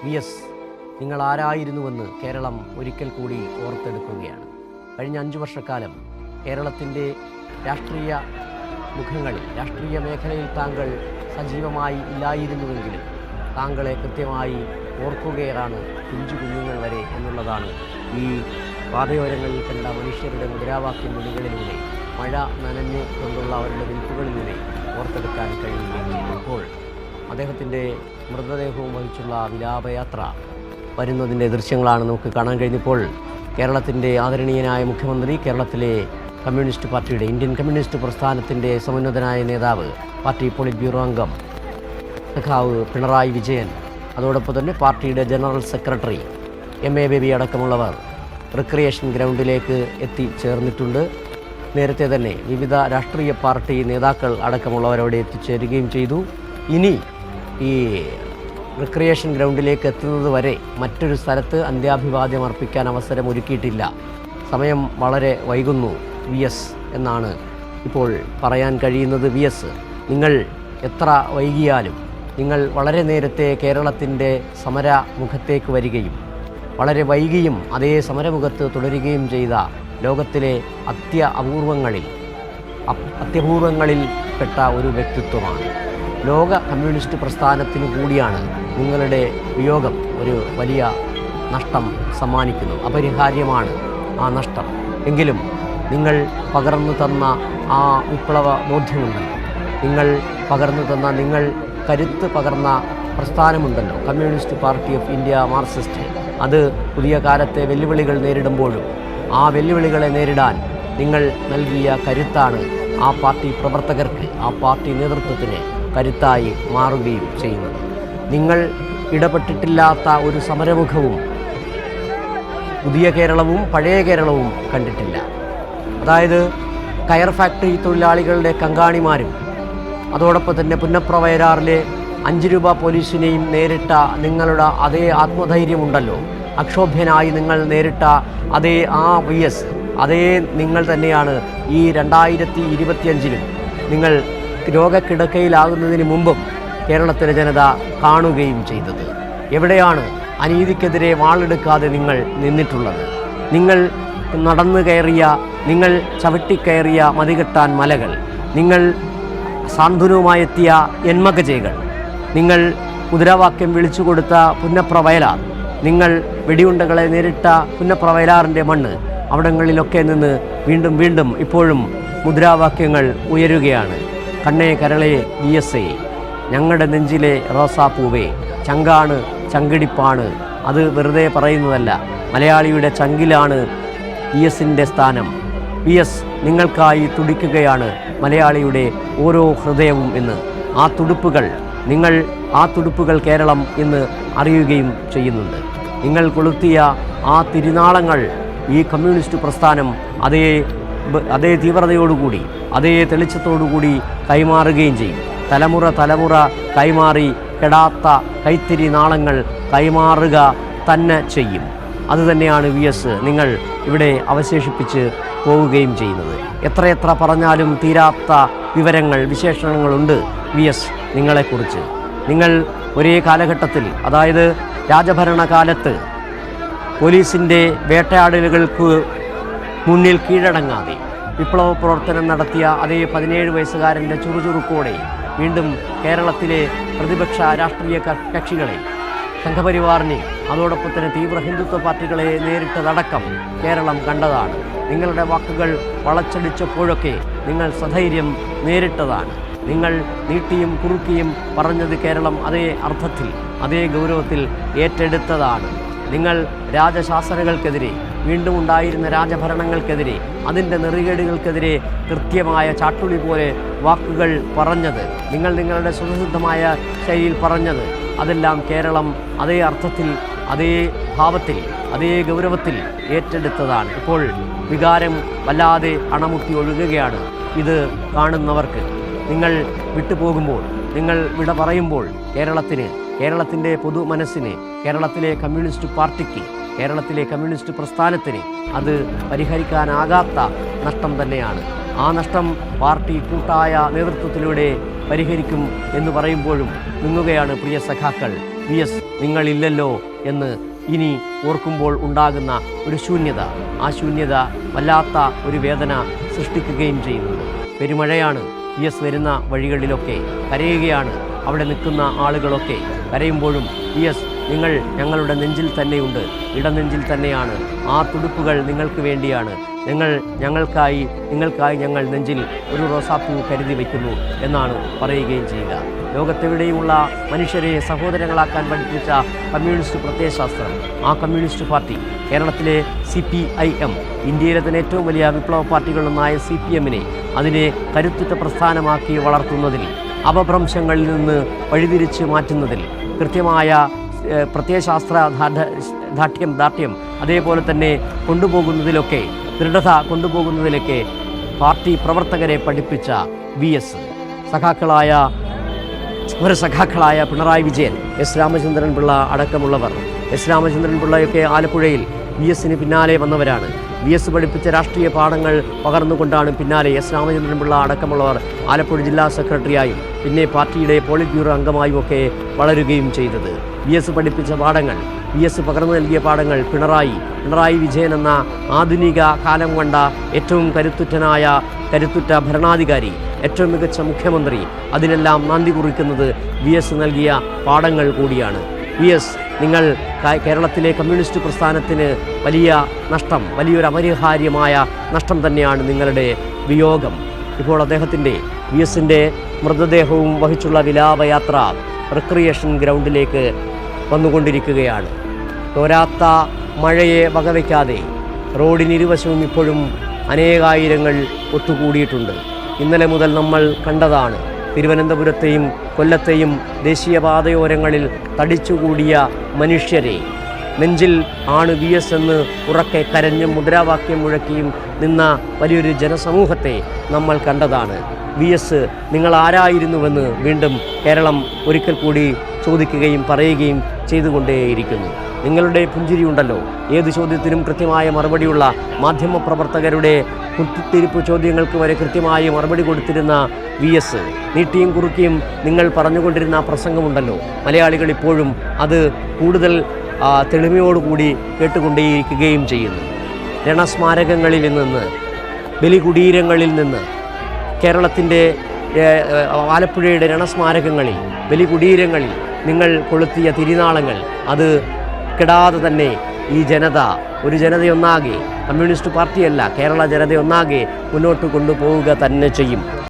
VS നിങ്ങൾ ആരായിരുന്നുവെന്ന് കേരളം ഒരിക്കൽ കൂടി ഓർത്തെടുക്കുകയാണ്. കഴിഞ്ഞ 5 വർഷക്കാലം കേരളത്തിൻ്റെ രാഷ്ട്രീയ മുഖങ്ങളിൽ, രാഷ്ട്രീയ മേഖലയിൽ താങ്കൾ സജീവമായി ഇല്ലായിരുന്നുവെങ്കിലും താങ്കളെ കൃത്യമായി ഓർക്കുകയാണ് പിഞ്ചു കുഞ്ഞുങ്ങൾ വരെ എന്നുള്ളതാണ് ഈ പാതയോരങ്ങളിൽ കണ്ട മനുഷ്യരുടെ മുദ്രാവാക്യം വിളികളിലൂടെ, മഴ നനഞ്ഞു കൊണ്ടുള്ള അവരുടെ വിൽപ്പുകളിലൂടെ ഓർത്തെടുക്കാൻ കഴിയുകയും ചെയ്തപ്പോൾ അദ്ദേഹത്തിൻ്റെ മൃതദേഹവും വഹിച്ചുള്ള വിലാപയാത്ര വരുന്നതിൻ്റെ ദൃശ്യങ്ങളാണ് നമുക്ക് കാണാൻ കഴിഞ്ഞപ്പോൾ. കേരളത്തിൻ്റെ ആദരണീയനായ മുഖ്യമന്ത്രി, കേരളത്തിലെ കമ്മ്യൂണിസ്റ്റ് പാർട്ടിയുടെ, ഇന്ത്യൻ കമ്മ്യൂണിസ്റ്റ് പ്രസ്ഥാനത്തിൻ്റെ സമുന്നതനായ നേതാവ്, പാർട്ടി പോളിറ്റ് ബ്യൂറോ അംഗം സഖാവ് പിണറായി വിജയൻ, അതോടൊപ്പം തന്നെ പാർട്ടിയുടെ ജനറൽ സെക്രട്ടറി MA ബേബി അടക്കമുള്ളവർ റിക്രിയേഷൻ ഗ്രൗണ്ടിലേക്ക് എത്തിച്ചേർന്നിട്ടുണ്ട്. നേരത്തെ തന്നെ വിവിധ രാഷ്ട്രീയ പാർട്ടി നേതാക്കൾ അടക്കമുള്ളവരവിടെ എത്തിച്ചേരുകയും ചെയ്തു. ഇനി ഈ റിക്രിയേഷൻ ഗ്രൗണ്ടിലേക്ക് എത്തുന്നത് വരെ മറ്റൊരു സ്ഥലത്ത് അന്ത്യാഭിവാദ്യം അർപ്പിക്കാൻ അവസരം ഒരുക്കിയിട്ടില്ല. സമയം വളരെ വൈകുന്നു VS എന്നാണ് ഇപ്പോൾ പറയാൻ കഴിയുന്നത്. VS, നിങ്ങൾ എത്ര വൈകിയാലും, നിങ്ങൾ വളരെ നേരത്തെ കേരളത്തിൻ്റെ സമരമുഖത്തേക്ക് വരികയും വളരെ വൈകിയും അതേ സമരമുഖത്ത് തുടരുകയും ചെയ്ത ലോകത്തിലെ അത്യപൂർവങ്ങളിൽ പെട്ട ഒരു വ്യക്തിത്വമാണ്. ലോക കമ്മ്യൂണിസ്റ്റ് പ്രസ്ഥാനത്തിനു കൂടിയാണ് നിങ്ങളുടെ വിയോഗം ഒരു വലിയ നഷ്ടം സമ്മാനിക്കുന്നു. അപരിഹാര്യമാണ് ആ നഷ്ടം. എങ്കിലും നിങ്ങൾ പകർന്നു തന്ന ആ വിപ്ലവ ബോധ്യമുണ്ടല്ലോ, നിങ്ങൾ പകർന്നു തന്ന, നിങ്ങൾ കരുത്ത് പകർന്ന പ്രസ്ഥാനമുണ്ടല്ലോ, Communist Party of India Marxist, അത് പുതിയ കാലത്തെ വെല്ലുവിളികൾ നേരിടുമ്പോഴും ആ വെല്ലുവിളികളെ നേരിടാൻ നിങ്ങൾ നൽകിയ കരുത്താണ് ആ പാർട്ടി പ്രവർത്തകർക്ക്, ആ പാർട്ടി നേതൃത്വത്തിന് കരുത്തായി മാറുകയും ചെയ്യുന്നത്. നിങ്ങൾ ഇടപെട്ടിട്ടില്ലാത്ത ഒരു സമരമുഖവും പുതിയ കേരളവും പഴയ കേരളവും കണ്ടിട്ടില്ല. അതായത് കയർ ഫാക്ടറി തൊഴിലാളികളുടെ കങ്കാണിമാരും അതോടൊപ്പം തന്നെ പുന്നപ്ര വയലാറിലെ 5 രൂപ പോലീസിനെയും നേരിട്ട നിങ്ങളുടെ അതേ ആത്മധൈര്യമുണ്ടല്ലോ, അക്ഷോഭ്യനായി നിങ്ങൾ നേരിട്ട അതേ ആ VS, അതേ നിങ്ങൾ തന്നെയാണ് ഈ 2025-ലും നിങ്ങൾ രോഗക്കിടക്കയിലാകുന്നതിന് മുമ്പും കേരളത്തിലെ ജനത കാണുകയും ചെയ്തത്. എവിടെയാണ് അനീതിക്കെതിരെ വാളെടുക്കാതെ നിങ്ങൾ നിന്നിട്ടുള്ളത്? നിങ്ങൾ നടന്നു കയറിയ, നിങ്ങൾ ചവിട്ടിക്കയറിയ മതികെട്ടാൻ മലകൾ, നിങ്ങൾ സാന്ത്വനവുമായെത്തിയ എന്മകജകൾ, നിങ്ങൾ മുദ്രാവാക്യം വിളിച്ചു കൊടുത്ത പുന്നപ്ര വയലാർ, നിങ്ങൾ വെടിയുണ്ടകളെ നേരിട്ട പുന്നപ്ര വയലാറിൻ്റെ മണ്ണ്, അവിടങ്ങളിലൊക്കെ നിന്ന് വീണ്ടും വീണ്ടും ഇപ്പോഴും മുദ്രാവാക്യങ്ങൾ ഉയരുകയാണ്. കണ്ണേ കരളേ VS, ഞങ്ങളുടെ നെഞ്ചിലെ റോസാപ്പൂവേ, ചങ്കാണ്, ചങ്കിടിപ്പാണ്. അത് വെറുതെ പറയുന്നതല്ല, മലയാളിയുടെ ചങ്കിലാണ് VSൻ്റെ സ്ഥാനം. VS, നിങ്ങൾക്കായി തുടിക്കുകയാണ് മലയാളിയുടെ ഓരോ ഹൃദയവും എന്ന്. ആ തുടുപ്പുകൾ കേരളം ഇന്ന് അറിയുകയും ചെയ്യുന്നുണ്ട്. നിങ്ങൾ കൊളുത്തിയ ആ തിരുനാളങ്ങൾ ഈ കമ്മ്യൂണിസ്റ്റ് പ്രസ്ഥാനം അതേ തീവ്രതയോടുകൂടി, അതേ തെളിച്ചത്തോടുകൂടി കൈമാറുകയും ചെയ്യും. തലമുറ കൈമാറി കെടാത്ത കൈത്തിരി നാളങ്ങൾ കൈമാറുക തന്നെ ചെയ്യും. അതുതന്നെയാണ് VS നിങ്ങൾ ഇവിടെ അവശേഷിപ്പിച്ച് പോവുകയും ചെയ്യുന്നത്. എത്രയെത്ര പറഞ്ഞാലും തീരാത്ത വിവരങ്ങൾ, വിശേഷണങ്ങളുണ്ട് VS നിങ്ങളെക്കുറിച്ച്. നിങ്ങൾ ഒരേ കാലഘട്ടത്തിൽ, അതായത് രാജഭരണകാലത്ത് പോലീസിൻ്റെ വേട്ടയാടലുകൾക്ക് മുന്നിൽ കീഴടങ്ങാതെ വിപ്ലവ പ്രവർത്തനം നടത്തിയ അതേ 17 വയസ്സുകാരൻ്റെ ചുറുചുറുക്കോടെ വീണ്ടും കേരളത്തിലെ പ്രതിപക്ഷ രാഷ്ട്രീയ കക്ഷികളെ, സംഘപരിവാറിനെ, അതോടൊപ്പം തന്നെ തീവ്ര ഹിന്ദുത്വ പാർട്ടികളെ നേരിട്ടതടക്കം കേരളം കണ്ടതാണ്. നിങ്ങളുടെ വാക്കുകൾ വളച്ചടിച്ചപ്പോഴൊക്കെ നിങ്ങൾ സധൈര്യം നേരിട്ടതാണ്. നിങ്ങൾ നീട്ടിയും കുറുക്കിയും പറഞ്ഞത് കേരളം അതേ അർത്ഥത്തിൽ, അതേ ഗൗരവത്തിൽ ഏറ്റെടുത്തതാണ്. നിങ്ങൾ രാജശാസനകൾക്കെതിരെ, വീണ്ടും ഉണ്ടായിരുന്ന രാജഭരണങ്ങൾക്കെതിരെ, അതിൻ്റെ നെറികേടുകൾക്കെതിരെ കൃത്യമായ ചാട്ടുളി പോലെ വാക്കുകൾ പറഞ്ഞത്, നിങ്ങളുടെ സ്വതസിദ്ധമായ ശൈലിയിൽ പറഞ്ഞത്, അതെല്ലാം കേരളം അതേ അർത്ഥത്തിൽ, അതേ ഭാവത്തിൽ, അതേ ഗൗരവത്തിൽ ഏറ്റെടുത്തതാണ്. ഇപ്പോൾ വികാരം വല്ലാതെ അണമുട്ടി ഒഴുകുകയാണ് ഇത് കാണുന്നവർക്ക്. നിങ്ങൾ വിട്ടുപോകുമ്പോൾ, നിങ്ങൾ വിട പറയുമ്പോൾ കേരളത്തിൻ്റെ പൊതു മനസ്സിന്, കേരളത്തിലെ കമ്മ്യൂണിസ്റ്റ് പാർട്ടിക്ക്, കേരളത്തിലെ കമ്മ്യൂണിസ്റ്റ് പ്രസ്ഥാനത്തിന് അത് പരിഹരിക്കാനാകാത്ത നഷ്ടം തന്നെയാണ്. ആ നഷ്ടം പാർട്ടി കൂട്ടായ നേതൃത്വത്തിലൂടെ പരിഹരിക്കും എന്ന് പറയുമ്പോഴും മുങ്ങുകയാണ് പ്രിയ സഖാക്കൾ. VS നിങ്ങളില്ലല്ലോ എന്ന് ഇനി ഓർക്കുമ്പോൾ ഉണ്ടാകുന്ന ഒരു ശൂന്യത, ആ ശൂന്യത വല്ലാത്ത ഒരു വേദന സൃഷ്ടിക്കുകയും ചെയ്യുന്നുണ്ട്. പെരുമഴയാണ്. VS വരുന്ന വഴികളിലൊക്കെ കരയുകയാണ്. അവിടെ നിൽക്കുന്ന ആളുകളൊക്കെ കരയുമ്പോഴും VS നിങ്ങൾ ഞങ്ങളുടെ നെഞ്ചിൽ തന്നെയുണ്ട്, ഇടനെഞ്ചിൽ തന്നെയാണ്. ആ തുടുപ്പുകൾ നിങ്ങൾക്ക് വേണ്ടിയാണ്. നിങ്ങൾക്കായി ഞങ്ങൾ നെഞ്ചിൽ ഒരു റോസാപ്പൂ കരുതി വയ്ക്കുന്നു എന്നാണ് പറയുകയും ചെയ്യുക. ലോകത്തെവിടെയുമുള്ള മനുഷ്യരെ സഹോദരങ്ങളാക്കാൻ പഠിപ്പിച്ച കമ്മ്യൂണിസ്റ്റ് പ്രത്യയശാസ്ത്രം, ആ കമ്മ്യൂണിസ്റ്റ് പാർട്ടി കേരളത്തിലെ CPIM, ഇന്ത്യയിലെ തന്നെ ഏറ്റവും വലിയ വിപ്ലവ പാർട്ടികളിലൊന്നായ CPM-നെ അതിനെ കരുത്തുറ്റ പ്രസ്ഥാനമാക്കി വളർത്തുന്നതിൽ, അപഭ്രംശങ്ങളിൽ നിന്ന് വഴിതിരിച്ച് മാറ്റുന്നതിൽ, കൃത്യമായ പ്രത്യയശാസ്ത്ര ദാർഢ്യം അതേപോലെ തന്നെ കൊണ്ടുപോകുന്നതിലൊക്കെ, ദൃഢത കൊണ്ടുപോകുന്നതിലൊക്കെ പാർട്ടി പ്രവർത്തകരെ പഠിപ്പിച്ച VS സഖാക്കളായ പിണറായി വിജയൻ, S. രാമചന്ദ്രൻ പിള്ള അടക്കമുള്ളവർ, S. രാമചന്ദ്രൻ പിള്ളയൊക്കെ ആലപ്പുഴയിൽ VS-ന് പിന്നാലെ വന്നവരാണ്. VS പഠിപ്പിച്ച രാഷ്ട്രീയ പാഠങ്ങൾ പകർന്നുകൊണ്ടാണ് പിന്നാലെ S. രാമചന്ദ്രൻ പിള്ള അടക്കമുള്ളവർ ആലപ്പുഴ ജില്ലാ സെക്രട്ടറിയായും പിന്നെ പാർട്ടിയുടെ പോളിറ്റ് ബ്യൂറോ അംഗമായും ഒക്കെ വളരുകയും ചെയ്തത്. VS പഠിപ്പിച്ച പാഠങ്ങൾ, VS പകർന്നു നൽകിയ പാഠങ്ങൾ പിണറായി വിജയൻ എന്ന ആധുനിക കാലം കണ്ട ഏറ്റവും കരുത്തുറ്റ ഭരണാധികാരി, ഏറ്റവും മികച്ച മുഖ്യമന്ത്രി, അതിനെല്ലാം നന്ദി കുറിക്കുന്നത് VS നൽകിയ പാഠങ്ങൾ കൂടിയാണ്. VS നിങ്ങൾ കേരളത്തിലെ കമ്മ്യൂണിസ്റ്റ് പ്രസ്ഥാനത്തിന് വലിയ നഷ്ടം, വലിയൊരു അപരിഹാര്യമായ നഷ്ടം തന്നെയാണ് നിങ്ങളുടെ വിയോഗം. ഇപ്പോൾ VS-ൻ്റെ മൃതദേഹവും വഹിച്ചുള്ള വിലാപയാത്ര റിക്രിയേഷൻ ഗ്രൗണ്ടിലേക്ക് വന്നുകൊണ്ടിരിക്കുകയാണ്. തോരാത്ത മഴയെ വകവയ്ക്കാതെ റോഡിനിരുവശവും ഇപ്പോഴും അനേകായിരങ്ങൾ ഒത്തുകൂടിയിട്ടുണ്ട്. ഇന്നലെ മുതൽ നമ്മൾ കണ്ടതാണ് തിരുവനന്തപുരത്തെയും കൊല്ലത്തെയും ദേശീയപാതയോരങ്ങളിൽ തടിച്ചുകൂടിയ മനുഷ്യരെ. നെഞ്ചിൽ ആണ് VS എന്ന് ഉറക്കെ കരഞ്ഞും മുദ്രാവാക്യം മുഴക്കിയും നിന്ന വലിയൊരു ജനസമൂഹത്തെ നമ്മൾ കണ്ടതാണ്. VS നിങ്ങൾ ആരായിരുന്നുവെന്ന് വീണ്ടും കേരളം ഒരിക്കൽ കൂടി ചോദിക്കുകയും പറയുകയും ചെയ്തുകൊണ്ടേയിരിക്കുന്നു. നിങ്ങളുടെ പുഞ്ചിരിയുണ്ടല്ലോ, ഏത് ചോദ്യത്തിനും കൃത്യമായ മറുപടിയുള്ള മാധ്യമപ്രവർത്തകരുടെ കുത്തിത്തിരിപ്പ് ചോദ്യങ്ങൾക്ക് വരെ കൃത്യമായി മറുപടി കൊടുത്തിരുന്ന VS, നീട്ടിയും കുറുക്കിയും നിങ്ങൾ പറഞ്ഞുകൊണ്ടിരുന്ന പ്രസംഗമുണ്ടല്ലോ, മലയാളികൾ ഇപ്പോഴും അത് കൂടുതൽ തെളിമയോടുകൂടി കേട്ടുകൊണ്ടേയിരിക്കുകയും ചെയ്യുന്നു. രണസ്മാരകങ്ങളിൽ നിന്ന്, ബലികുടീരങ്ങളിൽ നിന്ന്, കേരളത്തിൻ്റെ ആലപ്പുഴയുടെ രണസ്മാരകങ്ങളിൽ, ബലികുടീരങ്ങളിൽ നിങ്ങൾ കൊളുത്തിയ തിരിനാളങ്ങൾ അത് കെടാതെ തന്നെ ഈ ഒരു ജനതയൊന്നാകെ, കമ്മ്യൂണിസ്റ്റ് പാർട്ടിയല്ല, കേരള ജനതയൊന്നാകെ മുന്നോട്ട് കൊണ്ടുപോവുക തന്നെ ചെയ്യും.